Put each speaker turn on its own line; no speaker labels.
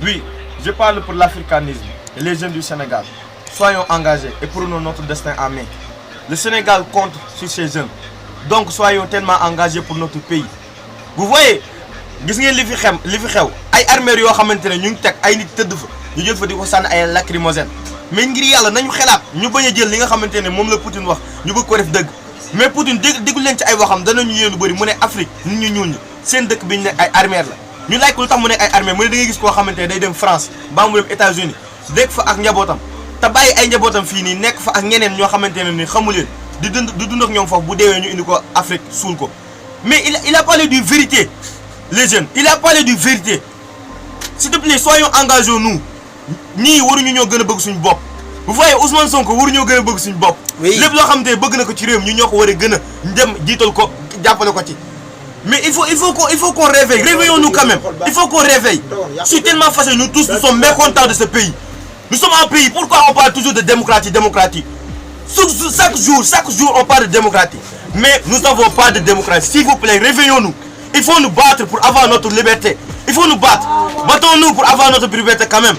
Oui, je parle pour l'africanisme et les jeunes du Sénégal. Soyons engagés et prenons notre destin en main. Le Sénégal compte sur ces jeunes. Donc soyons tellement engagés pour notre pays. Vous voyez, gis ngeen li fi xew ay armères yoo xamante ne ñu ngi teg ay nit tëdd fa ñu jël fa di ko sànni ay lacrymogène mais ngir yàlla nañu xelaat ñu bañ a jël li nga xamante ne moom la Poutine wax ñu bëgg ko def dëgg mais Poutine déglu leen ci ay waxam danañu yéen lu bëri mu ne Afrique nit ñu ñuul ñi seen dëkk bi ñu ne ay armères la ñu laaj ko lu tax mu ne ay armées mu ne da ngay gis koo xamante ne day dem France ba mu dem États-Unis dëkk fa ak njabootam te bàyyi ay njabootam fii nii nekk fa ak ñeneen ñoo xamante ne ni xamu leen di dund ak ñoom foofu bu deewee ñu indi ko Afrique suul ko mais il a parlé du vérité les jeunes il a parlé du vérité s'il te plaît soyons engagés nous ñii waruñu ñoo gën a bëgg suñu bopp vous voyez Ousmane Sonko waruñoo gën a bëgg suñu bopp lépp loo xamante ne bëgg na ko ci réew mi ñu ñoo ko war a gën a dem jiital ko jàppale ko ci mais il faut qu'on réveille réveillons-nous quand même il faut qu'on réveille je suis tellement fâché nous tous nous sommes mécontents de ce pays nous sommes un pays pourquoi on parle toujours de démocratie chaque jour on parle de démocratie mais nous n'avons pas de démocratie s'il vous plaît réveillons-nous il faut nous battre pour avoir notre liberté il faut nous battre battons-nous pour avoir notre liberté quand même